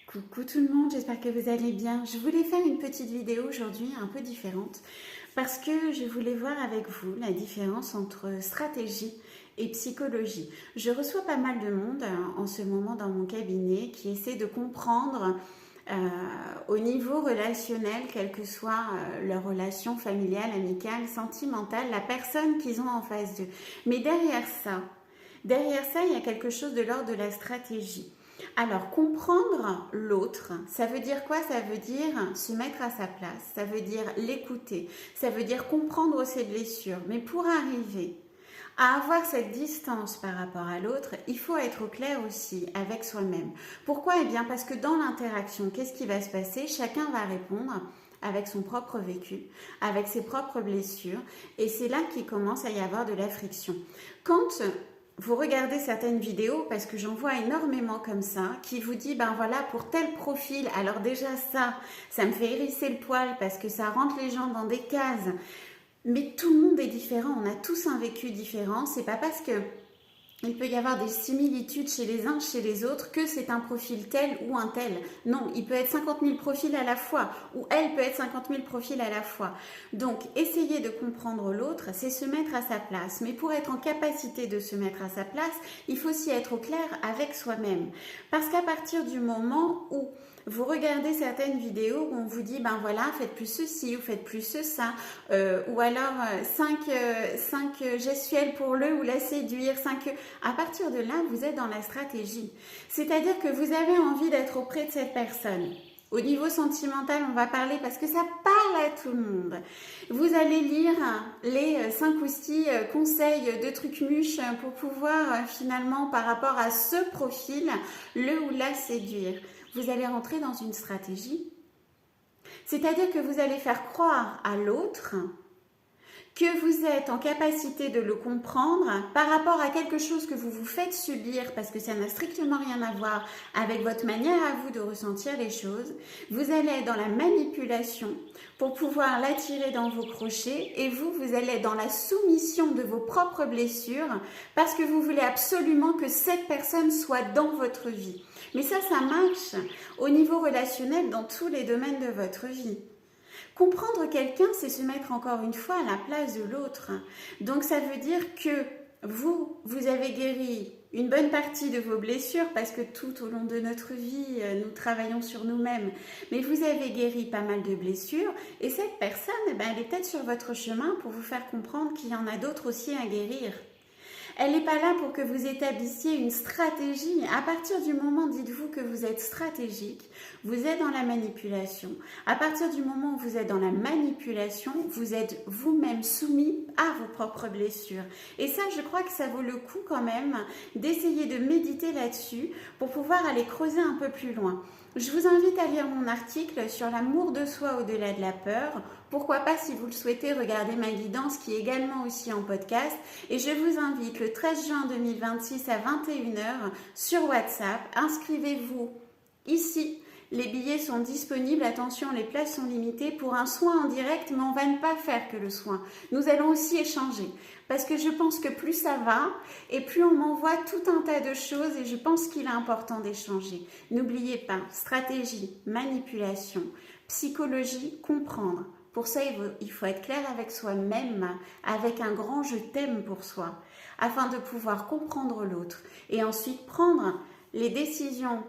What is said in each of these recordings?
Coucou tout le monde, j'espère que vous allez bien. Je voulais faire une petite vidéo aujourd'hui un peu différente parce que je voulais voir avec vous la différence entre stratégie et psychologie. Je reçois pas mal de monde en ce moment dans mon cabinet qui essaie de comprendre au niveau relationnel, quelle que soit leur relation familiale, amicale, sentimentale, la personne qu'ils ont en face d'eux. Mais derrière ça, il y a quelque chose de l'ordre de la stratégie. Alors, comprendre l'autre, ça veut dire quoi? Ça veut dire se mettre à sa place, ça veut dire l'écouter, ça veut dire comprendre ses blessures. Mais pour arriver à avoir cette distance par rapport à l'autre, il faut être au clair aussi avec soi-même. Pourquoi? Eh bien, parce que dans l'interaction, qu'est-ce qui va se passer? Chacun va répondre avec son propre vécu, avec ses propres blessures, et c'est là qu'il commence à y avoir de la friction. Quand vous regardez certaines vidéos, parce que j'en vois énormément comme ça, qui vous dit, ben voilà, pour tel profil, alors déjà ça me fait hérisser le poil parce que ça rentre les gens dans des cases. Mais tout le monde est différent, on a tous un vécu différent, c'est pas parce que il peut y avoir des similitudes chez les uns, chez les autres, que c'est un profil tel ou un tel. Non, il peut être 50 000 profils à la fois, ou elle peut être 50 000 profils à la fois. Donc, essayer de comprendre l'autre, c'est se mettre à sa place. Mais pour être en capacité de se mettre à sa place, il faut aussi être au clair avec soi-même. Parce qu'à partir du moment où vous regardez certaines vidéos où on vous dit, ben voilà, faites plus ceci ou faites plus ça, ou alors 5 gestuels pour le ou la séduire, 5... À partir de là, vous êtes dans la stratégie. C'est-à-dire que vous avez envie d'être auprès de cette personne. Au niveau sentimental, on va parler parce que ça parle à tout le monde. Vous allez lire les 5 ou 6 conseils de trucs mûches pour pouvoir finalement, par rapport à ce profil, le ou la séduire. Vous allez rentrer dans une stratégie. C'est-à-dire que vous allez faire croire à l'autre que vous êtes en capacité de le comprendre par rapport à quelque chose que vous vous faites subir parce que ça n'a strictement rien à voir avec votre manière à vous de ressentir les choses. Vous allez être dans la manipulation pour pouvoir l'attirer dans vos crochets et vous allez être dans la soumission de vos propres blessures parce que vous voulez absolument que cette personne soit dans votre vie. Mais ça marche au niveau relationnel dans tous les domaines de votre vie. Comprendre quelqu'un, c'est se mettre encore une fois à la place de l'autre. Donc ça veut dire que vous avez guéri une bonne partie de vos blessures parce que tout au long de notre vie, nous travaillons sur nous-mêmes. Mais vous avez guéri pas mal de blessures et cette personne, elle est peut-être sur votre chemin pour vous faire comprendre qu'il y en a d'autres aussi à guérir. Elle n'est pas là pour que vous établissiez une stratégie. À partir du moment, dites-vous que vous êtes stratégique, vous êtes dans la manipulation. À partir du moment où vous êtes dans la manipulation, vous êtes vous-même soumis à vos propres blessures. Et ça, je crois que ça vaut le coup quand même d'essayer de méditer là-dessus pour pouvoir aller creuser un peu plus loin. Je vous invite à lire mon article sur l'amour de soi au-delà de la peur. Pourquoi pas, si vous le souhaitez, regarder ma guidance qui est également aussi en podcast. Et je vous invite le 13 juin 2026 à 21h sur WhatsApp. Inscrivez-vous ici. Les billets sont disponibles. Attention, les places sont limitées pour un soin en direct, mais on ne va pas faire que le soin. Nous allons aussi échanger. Parce que je pense que plus ça va et plus on m'envoie tout un tas de choses et je pense qu'il est important d'échanger. N'oubliez pas, stratégie, manipulation, psychologie, comprendre. Pour ça, il faut être clair avec soi-même, avec un grand je t'aime pour soi, afin de pouvoir comprendre l'autre et ensuite prendre les décisions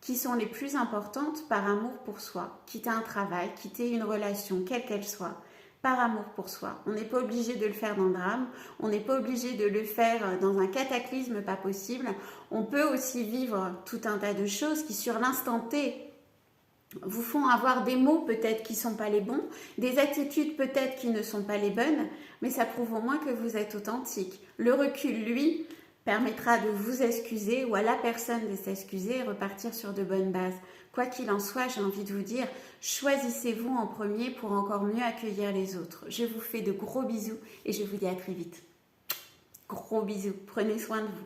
qui sont les plus importantes par amour pour soi, quitter un travail, quitter une relation, quelle qu'elle soit, par amour pour soi. On n'est pas obligé de le faire dans le drame, on n'est pas obligé de le faire dans un cataclysme pas possible. On peut aussi vivre tout un tas de choses qui sur l'instant T vous font avoir des mots peut-être qui ne sont pas les bons, des attitudes peut-être qui ne sont pas les bonnes, mais ça prouve au moins que vous êtes authentique. Le recul, lui, permettra de vous excuser ou à la personne de s'excuser et repartir sur de bonnes bases. Quoi qu'il en soit, j'ai envie de vous dire, choisissez-vous en premier pour encore mieux accueillir les autres. Je vous fais de gros bisous et je vous dis à très vite. Gros bisous, prenez soin de vous.